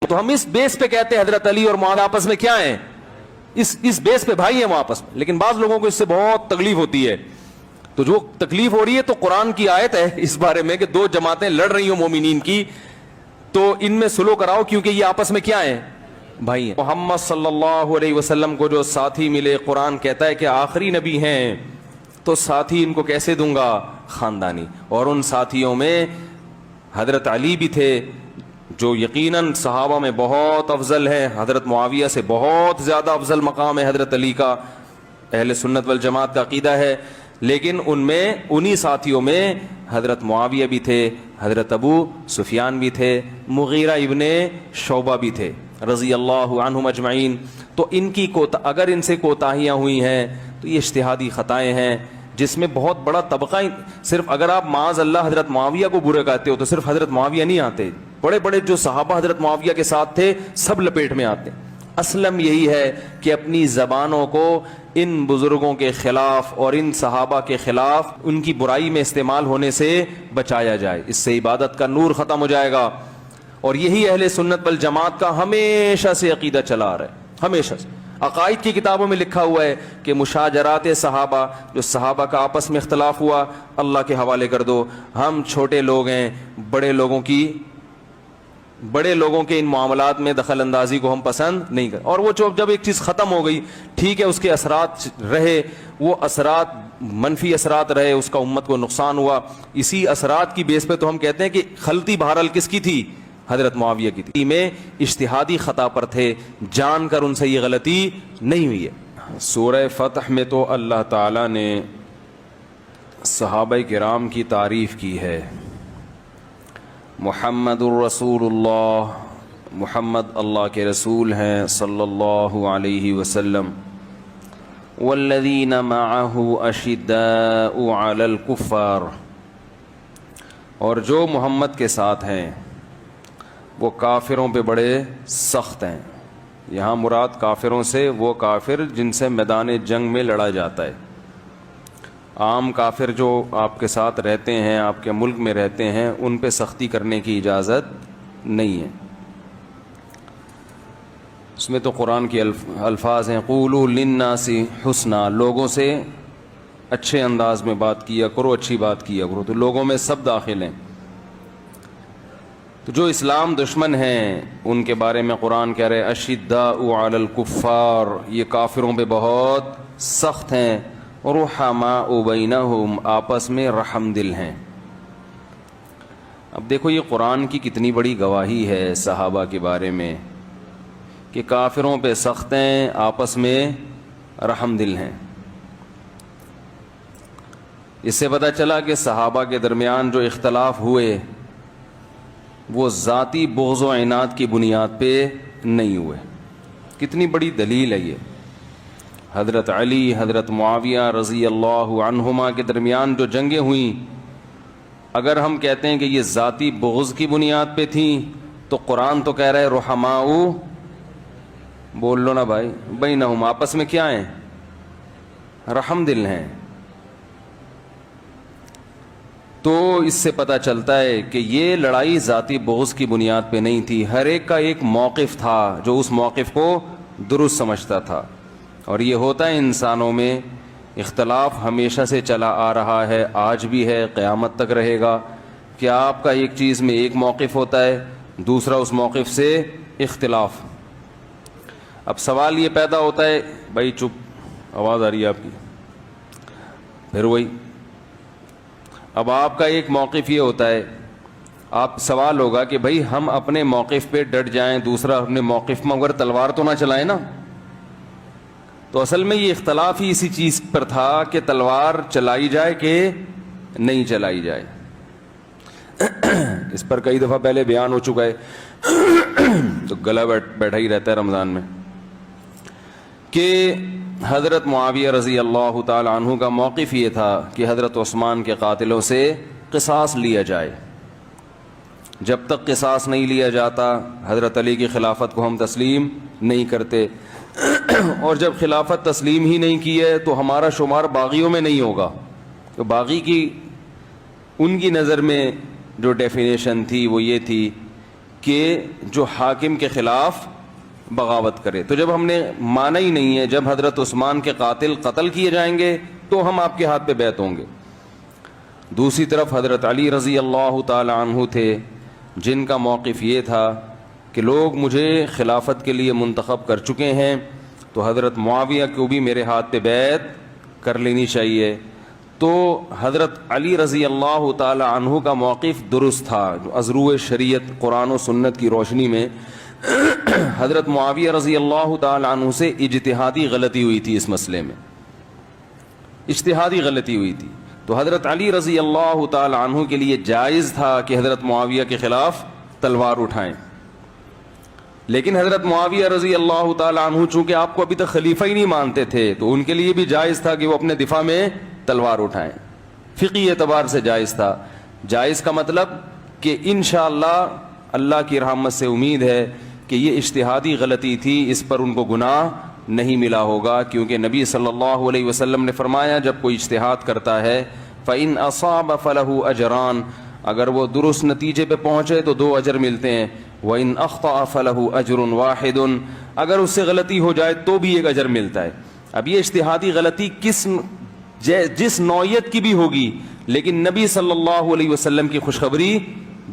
تو ہم اس بیس پہ کہتے ہیں حضرت علی اور معاویہ آپس میں کیا ہیں, اس بیس پہ بھائی ہیں وہ آپس میں. لیکن بعض لوگوں کو اس سے بہت تکلیف ہوتی ہے. تو جو تکلیف ہو رہی ہے تو قرآن کی آیت ہے اس بارے میں کہ دو جماعتیں لڑ رہی ہوں مومنین کی, تو ان میں سلو کراؤ کیونکہ یہ آپس میں کیا ہیں, بھائی ہیں. محمد صلی اللہ علیہ وسلم کو جو ساتھی ملے, قرآن کہتا ہے کہ آخری نبی ہیں, تو ساتھی ان کو کیسے دوں گا, خاندانی. اور ان ساتھیوں میں حضرت علی بھی تھے جو یقیناً صحابہ میں بہت افضل ہے, حضرت معاویہ سے بہت زیادہ افضل مقام ہے حضرت علی کا, اہل سنت والجماعت کا عقیدہ ہے. لیکن ان میں انہی ساتھیوں میں حضرت معاویہ بھی تھے, حضرت ابو سفیان بھی تھے, مغیرہ ابن شعبہ بھی تھے رضی اللہ عنہم اجمعین. تو ان کی اگر ان سے کوتاہیاں ہوئی ہیں تو یہ اجتہادی خطائیں ہیں, جس میں بہت بڑا طبقہ. صرف اگر آپ معاذ اللہ حضرت معاویہ کو برے کہتے ہو تو صرف حضرت معاویہ نہیں آتے, بڑے بڑے جو صحابہ حضرت معاویہ کے ساتھ تھے سب لپیٹ میں آتے. اسلم یہی ہے کہ اپنی زبانوں کو ان بزرگوں کے خلاف اور ان صحابہ کے خلاف ان کی برائی میں استعمال ہونے سے بچایا جائے, اس سے عبادت کا نور ختم ہو جائے گا. اور یہی اہل سنت والجماعت کا ہمیشہ سے عقیدہ چلا آ رہا ہے, ہمیشہ سے. عقائد کی کتابوں میں لکھا ہوا ہے کہ مشاجرات صحابہ, جو صحابہ کا آپس میں اختلاف ہوا, اللہ کے حوالے کر دو. ہم چھوٹے لوگ ہیں, بڑے لوگوں کے ان معاملات میں دخل اندازی کو ہم پسند نہیں کرتے. اور وہ جب ایک چیز ختم ہو گئی, ٹھیک ہے اس کے اثرات رہے, وہ اثرات منفی اثرات رہے, اس کا امت کو نقصان ہوا, اسی اثرات کی بیس پہ تو ہم کہتے ہیں کہ غلطی بہرحال کس کی تھی, حضرت معاویہ کی تھی. میں اجتہادی خطا پر تھے, جان کر ان سے یہ غلطی نہیں ہوئی ہے. سورہ فتح میں تو اللہ تعالی نے صحابہ کرام کی تعریف کی ہے. محمد الرسول اللہ, محمد اللہ کے رسول ہیں صلی اللہ علیہ وسلم. والذین معه اشداء علی الکفار, اور جو محمد کے ساتھ ہیں وہ کافروں پہ بڑے سخت ہیں. یہاں مراد کافروں سے وہ کافر جن سے میدان جنگ میں لڑا جاتا ہے. عام کافر جو آپ کے ساتھ رہتے ہیں, آپ کے ملک میں رہتے ہیں, ان پہ سختی کرنے کی اجازت نہیں ہے. اس میں تو قرآن کے الفاظ ہیں, قولوا للناس حسنا, لوگوں سے اچھے انداز میں بات کیا کرو, اچھی بات کیا کرو. تو لوگوں میں سب داخل ہیں. تو جو اسلام دشمن ہیں ان کے بارے میں قرآن کہہ رہے اشداء علی الکفار, یہ کافروں پہ بہت سخت ہیں. رحماء بینہم, آپس میں رحم دل ہیں. اب دیکھو یہ قرآن کی کتنی بڑی گواہی ہے صحابہ کے بارے میں کہ کافروں پہ سخت ہیں, آپس میں رحم دل ہیں. اس سے پتہ چلا کہ صحابہ کے درمیان جو اختلاف ہوئے وہ ذاتی بغض و عناد کی بنیاد پہ نہیں ہوئے. کتنی بڑی دلیل ہے یہ. حضرت علی, حضرت معاویہ رضی اللہ عنہما کے درمیان جو جنگیں ہوئیں, اگر ہم کہتے ہیں کہ یہ ذاتی بغض کی بنیاد پہ تھیں تو قرآن تو کہہ رہا ہے رحماء, بول لو نا بھائی, بینہم, آپس میں کیا ہیں, رحم دل ہیں. تو اس سے پتہ چلتا ہے کہ یہ لڑائی ذاتی بغض کی بنیاد پہ نہیں تھی. ہر ایک کا ایک موقف تھا جو اس موقف کو درست سمجھتا تھا. اور یہ ہوتا ہے انسانوں میں, اختلاف ہمیشہ سے چلا آ رہا ہے, آج بھی ہے, قیامت تک رہے گا. کہ آپ کا ایک چیز میں ایک موقف ہوتا ہے, دوسرا اس موقف سے اختلاف. اب سوال یہ پیدا ہوتا ہے, بھائی چپ, آواز آ رہی ہے آپ کی, پھر وہی. اب آپ کا ایک موقف یہ ہوتا ہے, آپ سوال ہوگا کہ بھائی ہم اپنے موقف پہ ڈٹ جائیں, دوسرا اپنے موقف میں مگر تلوار تو نہ چلائیں نا. تو اصل میں یہ اختلاف ہی اسی چیز پر تھا کہ تلوار چلائی جائے کہ نہیں چلائی جائے. اس پر کئی دفعہ پہلے بیان ہو چکا ہے, تو گلا بیٹھا ہی رہتا ہے رمضان میں, کہ حضرت معاویہ رضی اللہ تعالی عنہ کا موقف یہ تھا کہ حضرت عثمان کے قاتلوں سے قصاص لیا جائے. جب تک قصاص نہیں لیا جاتا حضرت علی کی خلافت کو ہم تسلیم نہیں کرتے. اور جب خلافت تسلیم ہی نہیں کی ہے تو ہمارا شمار باغیوں میں نہیں ہوگا. تو باغی کی ان کی نظر میں جو ڈیفینیشن تھی وہ یہ تھی کہ جو حاکم کے خلاف بغاوت کرے. تو جب ہم نے مانا ہی نہیں ہے جب حضرت عثمان کے قاتل قتل کیے جائیں گے تو ہم آپ کے ہاتھ پہ بیعت ہوں گے. دوسری طرف حضرت علی رضی اللہ تعالی عنہ تھے جن کا موقف یہ تھا کہ لوگ مجھے خلافت کے لیے منتخب کر چکے ہیں تو حضرت معاویہ کو بھی میرے ہاتھ پہ بیعت کر لینی چاہیے. تو حضرت علی رضی اللہ تعالی عنہ کا موقف درست تھا. از روئے شریعت قرآن و سنت کی روشنی میں حضرت معاویہ رضی اللہ تعالی عنہ سے اجتہادی غلطی ہوئی تھی, اس مسئلے میں اجتہادی غلطی ہوئی تھی. تو حضرت علی رضی اللہ تعالی عنہ کے لیے جائز تھا کہ حضرت معاویہ کے خلاف تلوار اٹھائیں, لیکن حضرت معاویہ رضی اللہ تعالی عنہ چونکہ آپ کو ابھی تک خلیفہ ہی نہیں مانتے تھے تو ان کے لیے بھی جائز تھا کہ وہ اپنے دفاع میں تلوار اٹھائیں. فقہی اعتبار سے جائز تھا. جائز کا مطلب کہ انشاءاللہ اللہ کی رحمت سے امید ہے کہ یہ اجتہادی غلطی تھی, اس پر ان کو گناہ نہیں ملا ہوگا, کیونکہ نبی صلی اللہ علیہ وسلم نے فرمایا جب کوئی اجتہاد کرتا ہے فَإِنْ أَصَابَ فَلَهُ أَجْرَانِ, اگر وہ درست نتیجے پہ پہنچے تو 2 اجر ملتے ہیں. وَإِنْ أَخْطَأَ فَلَهُ أَجْرٌ وَاحِدٌ, اگر اس سے غلطی ہو جائے تو بھی 1 اجر ملتا ہے. اب یہ اجتہادی غلطی جس نوعیت کی بھی ہوگی, لیکن نبی صلی اللہ علیہ وسلم کی خوشخبری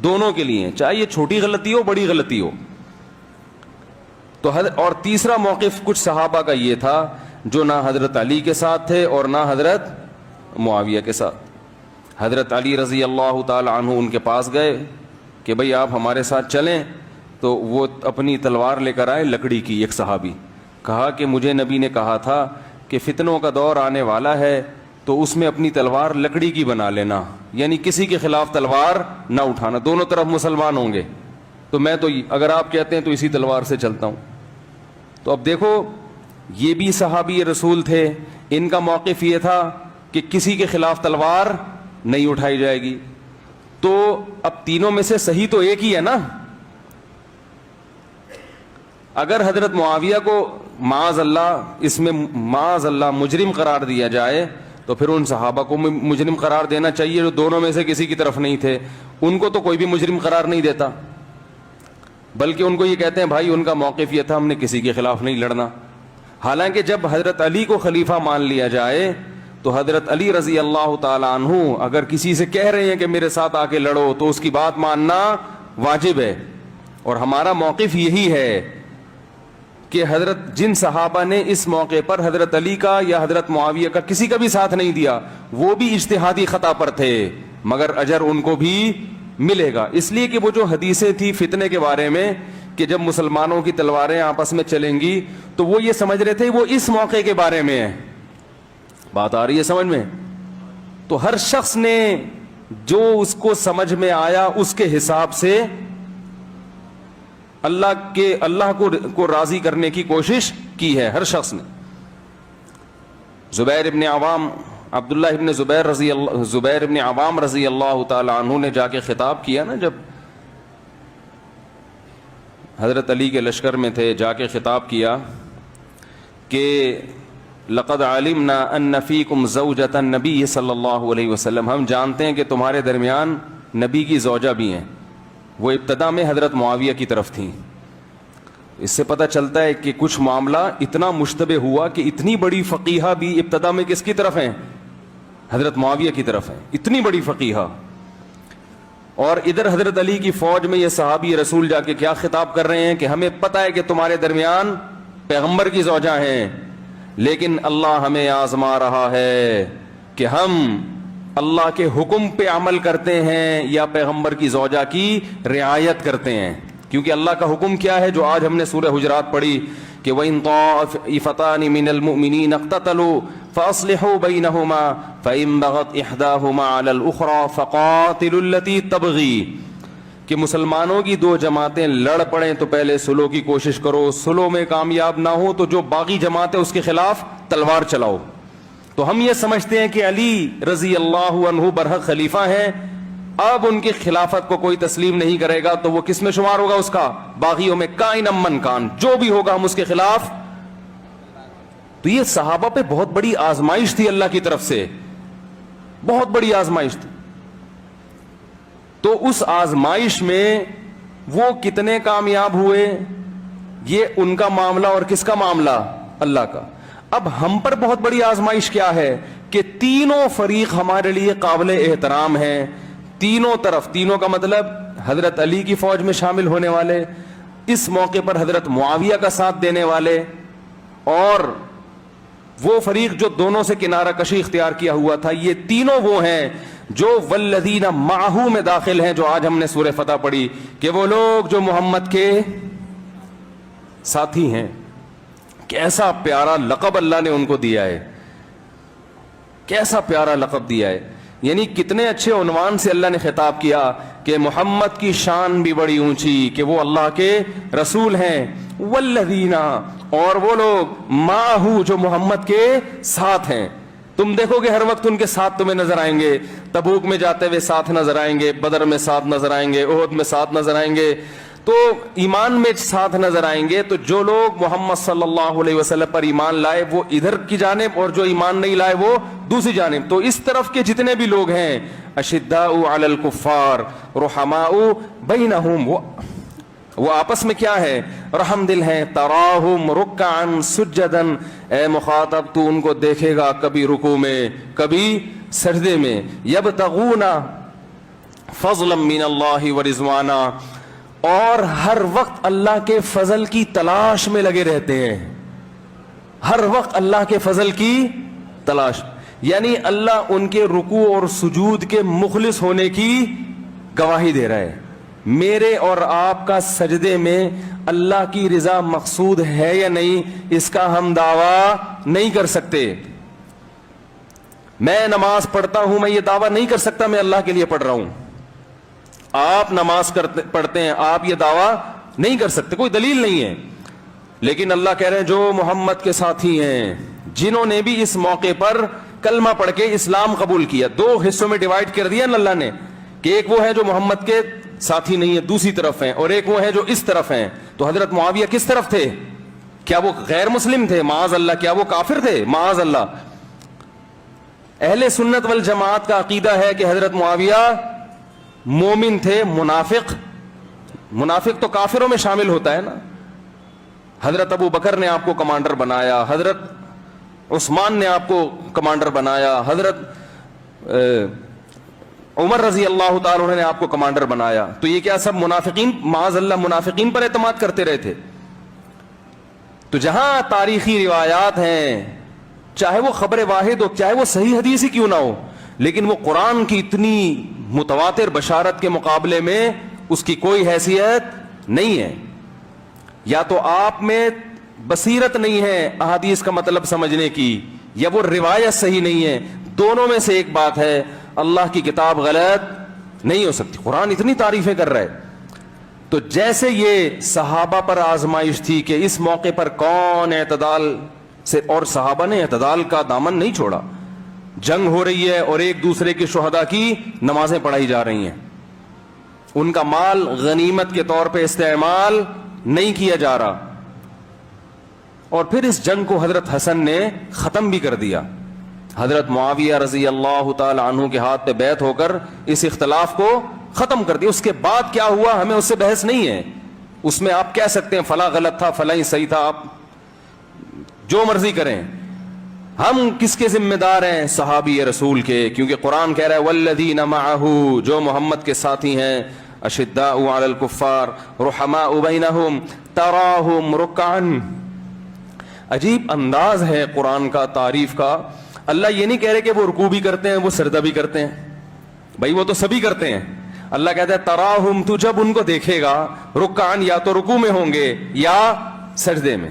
دونوں کے لیے, چاہے یہ چھوٹی غلطی ہو بڑی غلطی ہو. تو اور تیسرا موقف کچھ صحابہ کا یہ تھا جو نہ حضرت علی کے ساتھ تھے اور نہ حضرت معاویہ کے ساتھ. حضرت علی رضی اللہ تعالی عنہ ان کے پاس گئے کہ بھئی آپ ہمارے ساتھ چلیں, تو وہ اپنی تلوار لے کر آئے لکڑی کی. ایک صحابی کہا کہ مجھے نبی نے کہا تھا کہ فتنوں کا دور آنے والا ہے تو اس میں اپنی تلوار لکڑی کی بنا لینا, یعنی کسی کے خلاف تلوار نہ اٹھانا, دونوں طرف مسلمان ہوں گے. تو میں تو اگر آپ کہتے ہیں تو اسی تلوار سے چلتا ہوں. تو اب دیکھو یہ بھی صحابی رسول تھے, ان کا موقف یہ تھا کہ کسی کے خلاف تلوار نہیں اٹھائی جائے گی. تو اب تینوں میں سے صحیح تو ایک ہی ہے نا. اگر حضرت معاویہ کو معاذ اللہ مجرم قرار دیا جائے تو پھر ان صحابہ کو مجرم قرار دینا چاہیے جو دونوں میں سے کسی کی طرف نہیں تھے. ان کو تو کوئی بھی مجرم قرار نہیں دیتا, بلکہ ان کو یہ کہتے ہیں بھائی ان کا موقف یہ تھا ہم نے کسی کے خلاف نہیں لڑنا. حالانکہ جب حضرت علی کو خلیفہ مان لیا جائے تو حضرت علی رضی اللہ تعالی عنہ اگر کسی سے کہہ رہے ہیں کہ میرے ساتھ آ کے لڑو تو اس کی بات ماننا واجب ہے. اور ہمارا موقف یہی ہے کہ حضرت جن صحابہ نے اس موقع پر حضرت علی کا یا حضرت معاویہ کا کسی کا بھی ساتھ نہیں دیا وہ بھی اجتہادی خطا پر تھے, مگر اجر ان کو بھی ملے گا. اس لیے کہ وہ جو حدیثیں تھی فتنے کے بارے میں کہ جب مسلمانوں کی تلواریں آپس میں چلیں گی تو وہ یہ سمجھ رہے تھے وہ اس موقع کے بارے میں ہے. بات آ رہی ہے سمجھ میں؟ تو ہر شخص نے جو اس کو سمجھ میں آیا اس کے حساب سے اللہ کو راضی کرنے کی کوشش کی ہے ہر شخص نے. زبیر ابن عوام عبداللہ ابن زبیر ابن عوام رضی اللہ تعالی عنہ نے جا کے خطاب کیا نا, جب حضرت علی کے لشکر میں تھے, جا کے خطاب کیا کہ لقد علمنا ان فیکم زوجۃ النبی صلی اللہ علیہ وسلم, ہم جانتے ہیں کہ تمہارے درمیان نبی کی زوجہ بھی ہیں. وہ ابتدا میں حضرت معاویہ کی طرف تھیں. اس سے پتہ چلتا ہے کہ کچھ معاملہ اتنا مشتبہ ہوا کہ اتنی بڑی فقیہہ بھی ابتدا میں کس کی طرف ہیں؟ حضرت معاویہ کی طرف ہیں, اتنی بڑی فقیہہ. اور ادھر حضرت علی کی فوج میں یہ صحابی رسول جا کے کیا خطاب کر رہے ہیں کہ ہمیں پتہ ہے کہ تمہارے درمیان پیغمبر کی زوجہ ہیں, لیکن اللہ ہمیں آزما رہا ہے کہ ہم اللہ کے حکم پہ عمل کرتے ہیں یا پیغمبر کی زوجہ کی رعایت کرتے ہیں. کیونکہ اللہ کا حکم کیا ہے جو آج ہم نے سورہ حجرات پڑھی کہ وَإِن طَائِفَتَانِ مِنَ الْمُؤْمِنِينَ اقْتَتَلُوا فَأَصْلِحُوا بَيْنَهُمَا فَإِن بَغَتْ إِحْدَاهُمَا عَلَى الْأُخْرَى فَقَاتِلُوا الَّتِي تَبْغِي, کہ مسلمانوں کی 2 جماعتیں لڑ پڑیں تو پہلے صلح کی کوشش کرو, صلح میں کامیاب نہ ہو تو جو باقی جماعت ہے اس کے خلاف تلوار چلاؤ. تو ہم یہ سمجھتے ہیں کہ علی رضی اللہ عنہ برحق خلیفہ ہیں, اب ان کی خلافت کو کوئی تسلیم نہیں کرے گا تو وہ کس میں شمار ہوگا؟ اس کا باغیوں میں, کائن من کان, جو بھی ہوگا ہم اس کے خلاف. تو یہ صحابہ پہ بہت بڑی آزمائش تھی اللہ کی طرف سے, بہت بڑی آزمائش تھی. تو اس آزمائش میں وہ کتنے کامیاب ہوئے، یہ ان کا معاملہ، اور کس کا معاملہ؟ اللہ کا۔ اب ہم پر بہت بڑی آزمائش کیا ہے کہ تینوں فریق ہمارے لیے قابل احترام ہیں، تینوں طرف، تینوں کا مطلب حضرت علی کی فوج میں شامل ہونے والے، اس موقع پر حضرت معاویہ کا ساتھ دینے والے، اور وہ فریق جو دونوں سے کنارہ کشی اختیار کیا ہوا تھا، یہ تینوں وہ ہیں جو والذین معہ میں داخل ہیں، جو آج ہم نے سورہ فتح پڑھی کہ وہ لوگ جو محمد کے ساتھی ہیں۔ کیسا پیارا لقب اللہ نے ان کو دیا ہے، کیسا پیارا لقب دیا ہے، یعنی کتنے اچھے عنوان سے اللہ نے خطاب کیا کہ محمد کی شان بھی بڑی اونچی کہ وہ اللہ کے رسول ہیں، والذین، اور وہ لوگ معہ جو محمد کے ساتھ ہیں۔ تم دیکھو گے ہر وقت ان کے ساتھ تمہیں نظر آئیں گے، تبوک میں جاتے ہوئے ساتھ نظر آئیں گے، بدر میں ساتھ نظر آئیں گے، احد میں ساتھ نظر آئیں گے، تو ایمان میں ساتھ نظر آئیں گے۔ تو جو لوگ محمد صلی اللہ علیہ وسلم پر ایمان لائے وہ ادھر کی جانب، اور جو ایمان نہیں لائے وہ دوسری جانب۔ تو اس طرف کے جتنے بھی لوگ ہیں، اشداء علی الکفار رحماء بینہم، وہ آپس میں کیا ہے؟ رحم دل ہیں۔ تراہم رکعا سجدا، اے مخاطب تو ان کو دیکھے گا کبھی رکوع میں کبھی سجدے میں، یبتغون فضلا من اللہ ورضوانا، اور ہر وقت اللہ کے فضل کی تلاش میں لگے رہتے ہیں، ہر وقت اللہ کے فضل کی تلاش، یعنی اللہ ان کے رکوع اور سجود کے مخلص ہونے کی گواہی دے رہا ہے۔ میرے اور آپ کا سجدے میں اللہ کی رضا مقصود ہے یا نہیں، اس کا ہم دعویٰ نہیں کر سکتے۔ میں نماز پڑھتا ہوں، میں یہ دعویٰ نہیں کر سکتا میں اللہ کے لیے پڑھ رہا ہوں۔ آپ نماز پڑھتے ہیں، آپ یہ دعویٰ نہیں کر سکتے، کوئی دلیل نہیں ہے۔ لیکن اللہ کہہ رہے ہیں جو محمد کے ساتھی ہیں، جنہوں نے بھی اس موقع پر کلمہ پڑھ کے اسلام قبول کیا، دو حصوں میں ڈیوائڈ کر دیا نا اللہ نے، کہ ایک وہ ہے جو محمد کے ساتھی نہیں ہے، دوسری طرف ہیں، اور ایک وہ ہے جو اس طرف ہیں۔ تو حضرت معاویہ کس طرف تھے؟ کیا وہ غیر مسلم تھے؟ معاذ اللہ۔ کیا وہ کافر تھے؟ معاذ اللہ۔ اہل سنت والجماعت کا عقیدہ ہے کہ حضرت معاویہ مومن تھے، منافق تو کافروں میں شامل ہوتا ہے نا۔ حضرت ابو بکر نے آپ کو کمانڈر بنایا، حضرت عثمان نے آپ کو کمانڈر بنایا، حضرت عمر رضی اللہ تعالی عنہ نے آپ کو کمانڈر بنایا، تو یہ کیا سب منافقین، معاذ اللہ، منافقین پر اعتماد کرتے رہے تھے؟ تو جہاں تاریخی روایات ہیں، چاہے وہ خبر واحد ہو، چاہے وہ صحیح حدیث ہی کیوں نہ ہو، لیکن وہ قرآن کی اتنی متواتر بشارت کے مقابلے میں اس کی کوئی حیثیت نہیں ہے۔ یا تو آپ میں بصیرت نہیں ہے احادیث کا مطلب سمجھنے کی، یا وہ روایت صحیح نہیں ہے، دونوں میں سے ایک بات ہے۔ اللہ کی کتاب غلط نہیں ہو سکتی، قرآن اتنی تعریفیں کر رہا ہے۔ تو جیسے یہ صحابہ پر آزمائش تھی کہ اس موقع پر کون اعتدال سے، اور صحابہ نے اعتدال کا دامن نہیں چھوڑا، جنگ ہو رہی ہے اور ایک دوسرے کے شہداء کی نمازیں پڑھائی جا رہی ہیں، ان کا مال غنیمت کے طور پہ استعمال نہیں کیا جا رہا، اور پھر اس جنگ کو حضرت حسن نے ختم بھی کر دیا۔ حضرت معاویہ رضی اللہ تعالی عنہ کے ہاتھ پہ بیعت ہو کر اس اختلاف کو ختم کر دیا۔ اس کے بعد کیا ہوا ہمیں اس سے بحث نہیں ہے، اس میں آپ کہہ سکتے ہیں فلاں غلط تھا، فلاں صحیح تھا، آپ جو مرضی کریں، ہم کس کے ذمہ دار ہیں؟ صحابی رسول کے، کیونکہ قرآن کہہ رہا ہے والذین معہ، جو محمد کے ساتھی ہیں، اشداء علی الکفار رحماء بینہم تراہم رکعا۔ عجیب انداز ہے قرآن کا تعریف کا۔ اللہ یہ نہیں کہہ رہے کہ وہ رکوع بھی کرتے ہیں، وہ سجدہ بھی کرتے ہیں، بھائی وہ تو سبھی کرتے ہیں۔ اللہ کہتا ہے تراہم، تو جب ان کو دیکھے گا، رکعن، یا تو رکوع میں ہوں گے یا سجدے میں،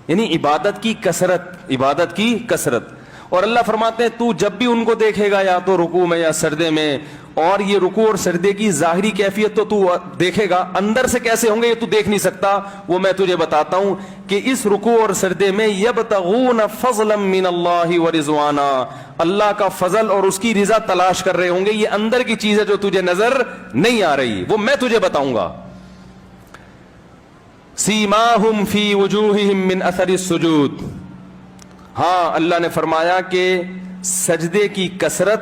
یعنی عبادت کی کثرت، عبادت کی کثرت۔ اور اللہ فرماتے ہیں تو جب بھی ان کو دیکھے گا یا تو رکوع میں یا سجدے میں، اور یہ رکوع اور سجدے کی ظاہری کیفیت تو دیکھے گا، اندر سے کیسے ہوں گے یہ تو دیکھ نہیں سکتا، وہ میں تجھے بتاتا ہوں کہ اس رکوع اور سجدے میں یبتغون فضلا من اللہ ورضوانا، اللہ کا فضل اور اس کی رضا تلاش کر رہے ہوں گے۔ یہ اندر کی چیز ہے جو تجھے نظر نہیں آ رہی، وہ میں تجھے بتاؤں گا۔ سیماہم فی وجوہہم من اثر السجود، ہاں اللہ نے فرمایا کہ سجدے کی کثرت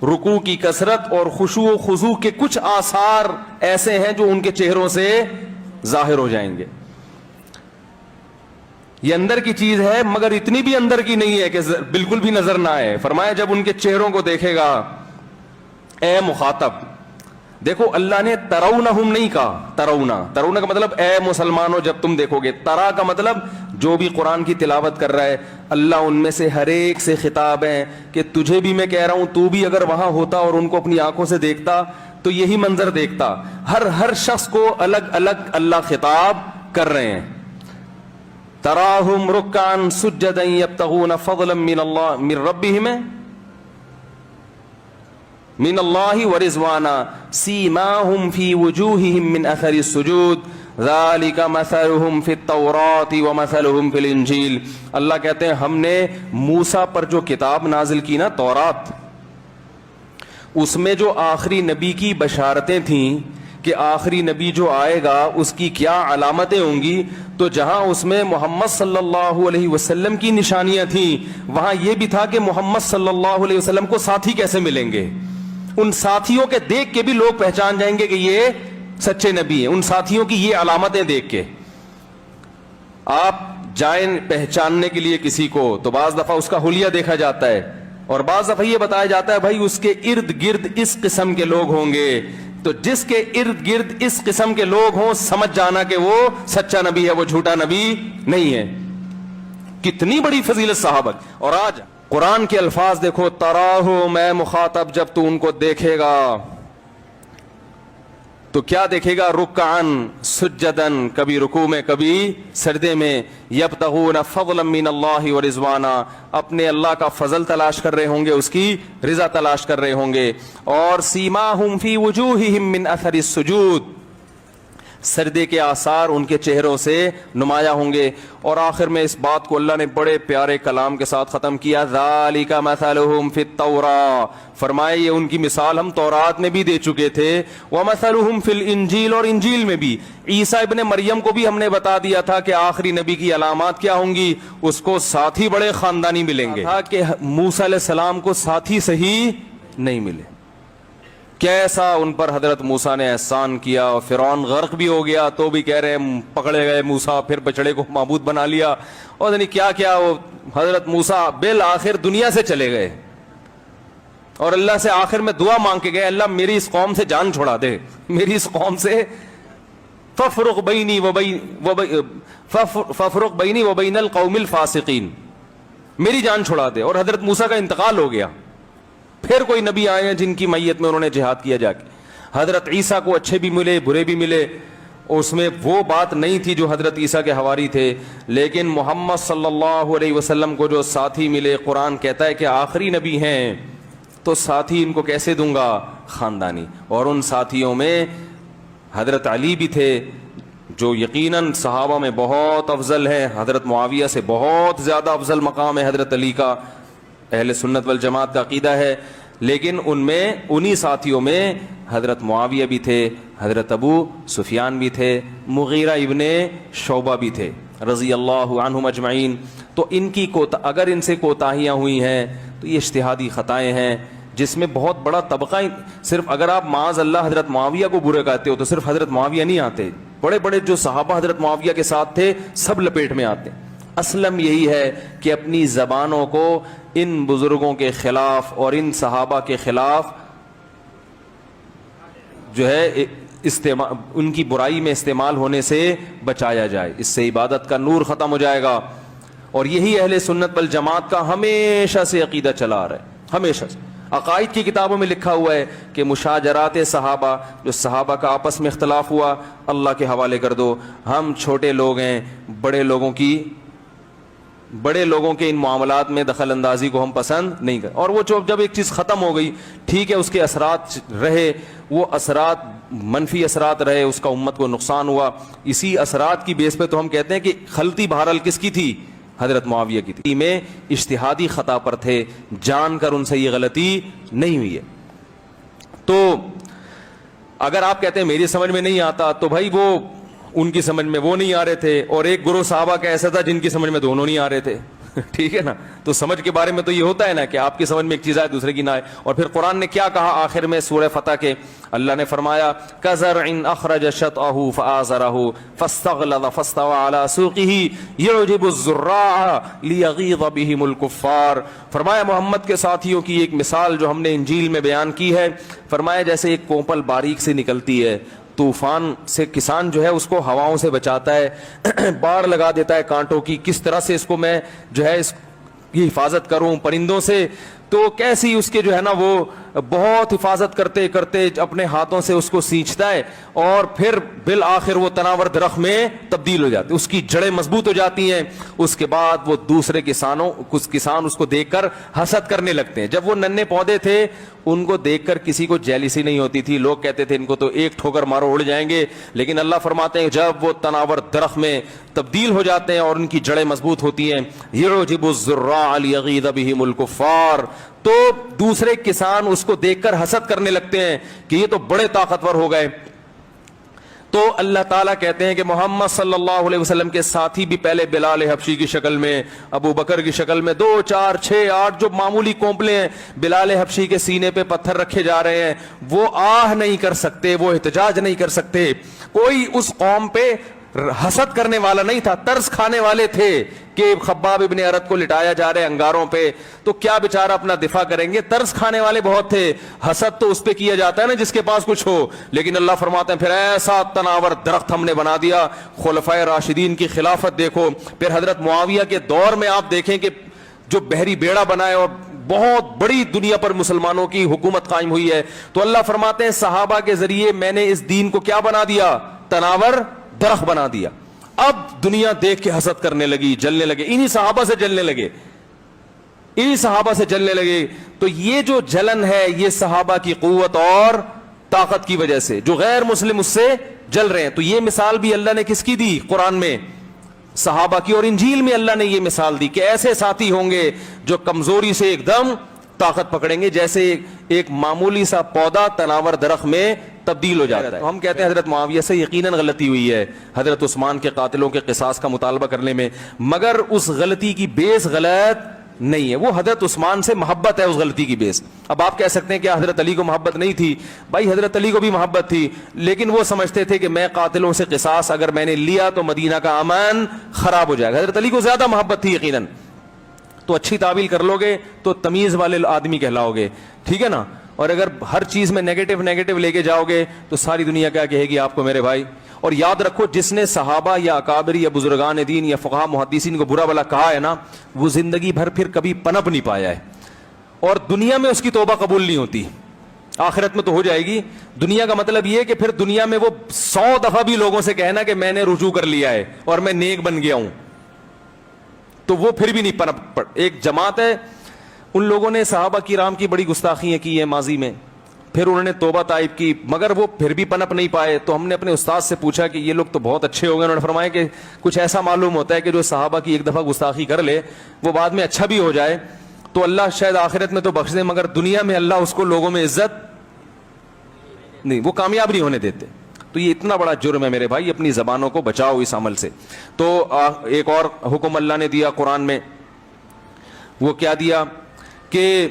رکوع کی کثرت اور خشوع و خضوع کے کچھ آثار ایسے ہیں جو ان کے چہروں سے ظاہر ہو جائیں گے. یہ اندر کی چیز ہے مگر اتنی بھی اندر کی نہیں ہے کہ بالکل بھی نظر نہ آئے. فرمایا جب ان کے چہروں کو دیکھے گا اے مخاطب, دیکھو اللہ نے ترونہم نہیں کہا, ترونا کا مطلب اے مسلمانوں جب تم دیکھو گے, ترا کا مطلب جو بھی قرآن کی تلاوت کر رہا ہے اللہ ان میں سے ہر ایک سے خطاب ہے کہ تجھے بھی میں کہہ رہا ہوں, تو بھی اگر وہاں ہوتا اور ان کو اپنی آنکھوں سے دیکھتا تو یہی منظر دیکھتا. ہر شخص کو الگ الگ اللہ خطاب کر رہے ہیں. تراہم رکعا سجدا یبتغون فضلا من اللہ من ربہم من اللہ ورضوانا سیماہم فی وجوہہم من اثر السجود ذالک مثلہم فی التوراۃ ومثلہم فی الانجیل. اللہ کہتے ہیں ہم نے موسیٰ پر جو کتاب نازل کی نا تورات, اس میں جو آخری نبی کی بشارتیں تھیں کہ آخری نبی جو آئے گا اس کی کیا علامتیں ہوں گی, تو جہاں اس میں محمد صلی اللہ علیہ وسلم کی نشانیاں تھیں وہاں یہ بھی تھا کہ محمد صلی اللہ علیہ وسلم کو ساتھی کیسے ملیں گے. ان ساتھیوں کے دیکھ کے بھی لوگ پہچان جائیں گے کہ یہ سچے نبی ہیں, ان ساتھیوں کی یہ علامتیں دیکھ کے. آپ جائیں پہچاننے کے لیے کسی کو تو بعض دفعہ اس کا حلیہ دیکھا جاتا ہے اور بعض دفعہ یہ بتایا جاتا ہے بھائی اس کے ارد گرد اس قسم کے لوگ ہوں گے, تو جس کے ارد گرد اس قسم کے لوگ ہوں سمجھ جانا کہ وہ سچا نبی ہے, وہ جھوٹا نبی نہیں ہے. کتنی بڑی فضیلت صحابہ. اور آج قرآن کے الفاظ دیکھو, تراہو میں مخاطب جب تو ان کو دیکھے گا تو کیا دیکھے گا, رکعن سجدن, کبھی رکوع میں کبھی سجدے میں, یبتغون فضلا من اللہ ورضوانا, اپنے اللہ کا فضل تلاش کر رہے ہوں گے, اس کی رضا تلاش کر رہے ہوں گے. اور سیماہم فی وجوہہم من اثر السجود, سجدے کے آثار ان کے چہروں سے نمایاں ہوں گے. اور آخر میں اس بات کو اللہ نے بڑے پیارے کلام کے ساتھ ختم کیا, ذالک مثلہم فی التوراۃ, فرمائے یہ ان کی مثال ہم تورات میں بھی دے چکے تھے, ومثلہم فی الانجیل, اور انجیل میں بھی. عیسیٰ ابن مریم کو بھی ہم نے بتا دیا تھا کہ آخری نبی کی علامات کیا ہوں گی, اس کو ساتھی بڑے خاندانی ملیں گے. کہ موسیٰ علیہ السلام کو ساتھی صحیح نہیں ملے, کیسا ان پر حضرت موسیٰ نے احسان کیا. اور فرعون غرق بھی ہو گیا تو بھی کہہ رہے ہیں پکڑے گئے موسیٰ, پھر بچڑے کو معبود بنا لیا, اور یعنی کیا کیا. وہ حضرت موسیٰ بالآخر دنیا سے چلے گئے اور اللہ سے آخر میں دعا مانگ کے گئے, اللہ میری اس قوم سے جان چھڑا دے, میری اس قوم سے ففرق بینی و بین القوم الفاسقین, میری جان چھڑا دے. اور حضرت موسیٰ کا انتقال ہو گیا. پھر کوئی نبی آئے ہیں جن کی میت میں انہوں نے جہاد کیا جا کے. حضرت عیسیٰ کو اچھے بھی ملے برے بھی ملے, اس میں وہ بات نہیں تھی جو حضرت عیسیٰ کے حواری تھے, لیکن محمد صلی اللہ علیہ وسلم کو جو ساتھی ملے, قرآن کہتا ہے کہ آخری نبی ہیں تو ساتھی ان کو کیسے دوں گا, خاندانی. اور ان ساتھیوں میں حضرت علی بھی تھے جو یقیناً صحابہ میں بہت افضل ہیں, حضرت معاویہ سے بہت زیادہ افضل مقام ہے حضرت علی کا, اہل سنت والجماعت کا عقیدہ ہے. لیکن ان میں انہی ساتھیوں میں حضرت معاویہ بھی تھے, حضرت ابو سفیان بھی تھے, مغیرہ ابن شعبہ بھی تھے رضی اللہ عنہم اجمعین. تو ان کی اگر ان سے کوتاہیاں ہوئی ہیں تو یہ اجتہادی خطائیں ہیں جس میں بہت بڑا طبقہ. صرف اگر آپ معاذ اللہ حضرت معاویہ کو برے کہتے ہو تو صرف حضرت معاویہ نہیں آتے, بڑے بڑے جو صحابہ حضرت معاویہ کے ساتھ تھے سب لپیٹ میں آتے. اسلم یہی ہے کہ اپنی زبانوں کو ان بزرگوں کے خلاف اور ان صحابہ کے خلاف جو ہے ان کی برائی میں استعمال ہونے سے بچایا جائے, اس سے عبادت کا نور ختم ہو جائے گا. اور یہی اہل سنت والجماعت کا ہمیشہ سے عقیدہ چلا آ رہا ہے, ہمیشہ سے. عقائد کی کتابوں میں لکھا ہوا ہے کہ مشاجرات صحابہ, جو صحابہ کا آپس میں اختلاف ہوا, اللہ کے حوالے کر دو. ہم چھوٹے لوگ ہیں, بڑے لوگوں کے ان معاملات میں دخل اندازی کو ہم پسند نہیں کرتے. اور وہ جب ایک چیز ختم ہو گئی ٹھیک ہے, اس کے اثرات رہے, وہ اثرات منفی اثرات رہے, اس کا امت کو نقصان ہوا, اسی اثرات کی بیس پہ تو ہم کہتے ہیں کہ غلطی بہرحال کس کی تھی, حضرت معاویہ کی تھی. میں اجتہادی خطا پر تھے, جان کر ان سے یہ غلطی نہیں ہوئی ہے. تو اگر آپ کہتے ہیں میری سمجھ میں نہیں آتا, تو بھائی وہ ان کی سمجھ میں وہ نہیں آ رہے تھے, اور ایک گروہ صحابہ کا ایسا تھا جن کی سمجھ میں دونوں نہیں آ رہے تھے. ٹھیک ہے نا, تو سمجھ کے بارے میں تو یہ ہوتا ہے نا کہ آپ کی سمجھ میں ایک چیز آئے دوسرے کی نہ آئے. اور پھر قرآن نے کیا کہا آخر میں سورہ فتح کے, اللہ نے فرمایا کزرع اخرج شطأہ فآزرہ فاستغلظ فاستوى على سوقہ یعجب الزراع لیغیظ بہم الکفار. فرمایا محمد کے ساتھیوں کی ایک مثال جو ہم نے انجیل میں بیان کی ہے, فرمایا جیسے ایک کوپل باریک سے نکلتی ہے, طوفان سے کسان جو ہے اس کو ہواؤں سے بچاتا ہے, باڑ لگا دیتا ہے کانٹوں کی, کس طرح سے اس کو میں جو ہے اس کی حفاظت کروں پرندوں سے, تو کیسی اس کے جو ہے نا وہ بہت حفاظت کرتے کرتے اپنے ہاتھوں سے اس کو سینچتا ہے, اور پھر بالآخر وہ تناور درخت میں تبدیل ہو جاتے, اس کی جڑیں مضبوط ہو جاتی ہیں. اس کے بعد وہ دوسرے کچھ کسان اس کو دیکھ کر حسد کرنے لگتے ہیں. جب وہ ننھے پودے تھے ان کو دیکھ کر کسی کو جیلسی نہیں ہوتی تھی, لوگ کہتے تھے ان کو تو ایک ٹھوکر مارو اڑ جائیں گے, لیکن اللہ فرماتے ہیں جب وہ تناور درخت میں تبدیل ہو جاتے ہیں اور ان کی جڑیں مضبوط ہوتی ہیں, یعجب الزراع لیغیظ بہم الکفار, تو دوسرے کسان اس کو دیکھ کر حسد کرنے لگتے ہیں کہ یہ تو بڑے طاقتور ہو گئے. تو اللہ تعالیٰ کہتے ہیں کہ محمد صلی اللہ علیہ وسلم کے ساتھی بھی پہلے بلال حبشی کی شکل میں, ابو بکر کی شکل میں, 2 4 6 8 جو معمولی کونپلے ہیں, بلال حبشی کے سینے پہ پتھر رکھے جا رہے ہیں, وہ آہ نہیں کر سکتے, وہ احتجاج نہیں کر سکتے. کوئی اس قوم پہ حسد کرنے والا نہیں تھا, ترس کھانے والے تھے کہ خباب ابن ارت کو لٹایا جا رہے انگاروں پہ, تو کیا بیچارہ اپنا دفاع کریں گے, ترس کھانے والے بہت تھے. حسد تو اس پہ کیا جاتا ہے نا جس کے پاس کچھ ہو, لیکن اللہ فرماتے ہیں پھر ایسا تناور درخت ہم نے بنا دیا. خلفائے راشدین کی خلافت دیکھو, پھر حضرت معاویہ کے دور میں آپ دیکھیں کہ جو بحری بیڑا بنائے اور بہت بڑی دنیا پر مسلمانوں کی حکومت قائم ہوئی ہے, تو اللہ فرماتے ہیں صحابہ کے ذریعے میں نے اس دین کو کیا بنا دیا, تناور درخت بنا دیا. اب دنیا دیکھ کے حسد کرنے لگی, جلنے لگے, انہی صحابہ سے جلنے لگے, انہی صحابہ سے جلنے لگے. تو یہ جو جلن ہے یہ صحابہ کی قوت اور طاقت کی وجہ سے, جو غیر مسلم اس سے جل رہے ہیں. تو یہ مثال بھی اللہ نے کس کی دی قرآن میں, صحابہ کی, اور انجیل میں اللہ نے یہ مثال دی کہ ایسے ساتھی ہوں گے جو کمزوری سے ایک دم طاقت پکڑیں گے, جیسے ایک معمولی سا پودا تناور درخت میں تبدیل ہو جاتا ہے. تو ہم کہتے ہیں حضرت معاویہ سے یقیناً غلطی ہوئی ہے حضرت عثمان کے قاتلوں کے قصاص کا مطالبہ کرنے میں, مگر اس غلطی کی بیس غلط نہیں ہے, وہ حضرت عثمان سے محبت ہے اس غلطی کی بیس. اب آپ کہہ سکتے ہیں کہ حضرت علی کو محبت نہیں تھی, بھائی حضرت علی کو بھی محبت تھی, لیکن وہ سمجھتے تھے کہ میں قاتلوں سے قصاص اگر میں نے لیا تو مدینہ کا امن خراب ہو جائے گا. حضرت علی کو زیادہ محبت تھی یقیناً, تو اچھی تعویل کر لو گے تو تمیز والے آدمی کہلاؤ گے, ٹھیک ہے نا. اور اگر ہر چیز میں نیگیٹو لے کے جاؤ گے تو ساری دنیا کیا کہے گی آپ کو میرے بھائی. اور یاد رکھو جس نے صحابہ یا اکابر یا بزرگان دین یا فقہا محدثین کو برا بلا کہا ہے نا, وہ زندگی بھر پھر کبھی پنپ نہیں پایا ہے, اور دنیا میں اس کی توبہ قبول نہیں ہوتی, آخرت میں تو ہو جائے گی. دنیا کا مطلب یہ کہ پھر دنیا میں وہ 100 دفعہ بھی لوگوں سے کہنا کہ میں نے رجوع کر لیا ہے اور میں نیک بن گیا ہوں, تو وہ پھر بھی نہیں پنپ. ایک جماعت ہے, ان لوگوں نے صحابہ کرام کی بڑی گستاخیاں کی ہیں ماضی میں, پھر انہوں نے توبہ طائب کی, مگر وہ پھر بھی پنپ نہیں پائے. تو ہم نے اپنے استاد سے پوچھا کہ یہ لوگ تو بہت اچھے ہو گئے, انہوں نے فرمایا کہ کچھ ایسا معلوم ہوتا ہے کہ جو صحابہ کی ایک دفعہ گستاخی کر لے وہ بعد میں اچھا بھی ہو جائے تو اللہ شاید آخرت میں تو بخش دے, مگر دنیا میں اللہ اس کو لوگوں میں عزت نہیں, وہ کامیاب نہیں ہونے دیتے. تو یہ اتنا بڑا جرم ہے میرے بھائی, اپنی زبانوں کو بچاؤ اس عمل سے. تو ایک اور حکم اللہ نے دیا قرآن میں, وہ کیا دیا کہ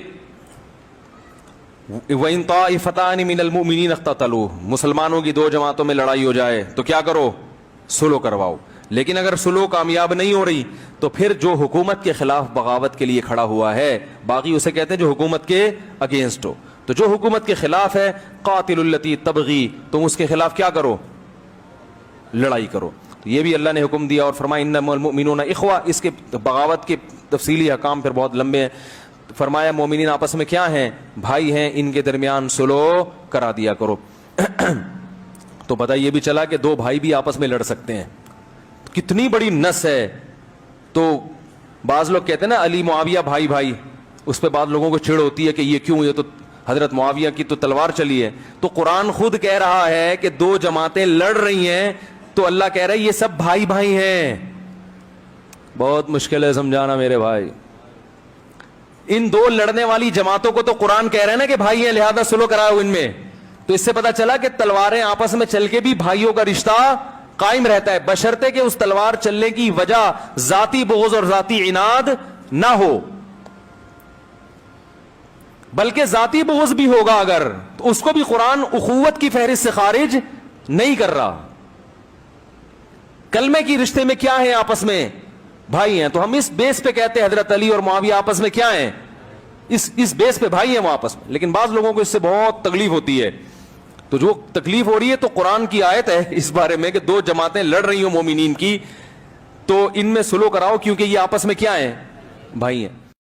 وَإِن طَائِفَتَانِ مِنَ الْمُؤْمِنِينَ اقْتَتَلُوا, مسلمانوں کی 2 جماعتوں میں لڑائی ہو جائے تو کیا کرو, سلو کرواؤ. لیکن اگر سلو کامیاب نہیں ہو رہی تو پھر جو حکومت کے خلاف بغاوت کے لیے کھڑا ہوا ہے, باقی اسے کہتے ہیں جو حکومت کے اگینسٹ ہو, تو جو حکومت کے خلاف ہے قاتل التی تبغی, تم اس کے خلاف کیا کرو, لڑائی کرو. یہ بھی اللہ نے حکم دیا, اور فرمایا انما المؤمنون اخوہ. اس کے بغاوت کے تفصیلی احکام پھر بہت لمبے ہیں. فرمایا مومنین آپس میں کیا ہیں, بھائی ہیں, ان کے درمیان سلو کرا دیا کرو. تو پتہ یہ بھی چلا کہ 2 بھائی بھی آپس میں لڑ سکتے ہیں, کتنی بڑی نس ہے. تو بعض لوگ کہتے ہیں نا علی معاویہ بھائی بھائی, اس پہ بعض لوگوں کو چڑ ہوتی ہے کہ یہ کیوں, یہ تو حضرت معاویہ کی تو تلوار چلی ہے. تو قرآن خود کہہ رہا ہے کہ 2 جماعتیں لڑ رہی ہیں تو اللہ کہہ رہا ہے یہ سب بھائی بھائی ہیں. بہت مشکل ہے سمجھانا میرے بھائی. ان 2 لڑنے والی جماعتوں کو تو قرآن کہہ رہے ہیں نا کہ بھائی ہیں, لہذا سلو کراؤ ان میں. تو اس سے پتا چلا کہ تلواریں آپس میں چل کے بھی بھائیوں کا رشتہ قائم رہتا ہے بشرطے کہ اس تلوار چلنے کی وجہ ذاتی بغض اور ذاتی عناد نہ ہو، بلکہ ذاتی بغض بھی ہوگا اگر تو اس کو بھی قرآن اخوت کی فہرست سے خارج نہیں کر رہا۔ کلمے کی رشتے میں کیا ہے؟ آپس میں بھائی ہیں، تو ہم اس بیس پہ کہتے ہیں حضرت علی اور معاویہ آپس میں کیا ہیں؟ اس بیس پہ بھائی ہیں وہ آپس میں۔ لیکن بعض لوگوں کو اس سے بہت تکلیف ہوتی ہے، تو جو تکلیف ہو رہی ہے تو قرآن کی آیت ہے اس بارے میں کہ دو جماعتیں لڑ رہی ہوں مومنین کی، تو ان میں سلو کراؤ کیونکہ یہ آپس میں کیا ہیں؟ بھائی ہیں۔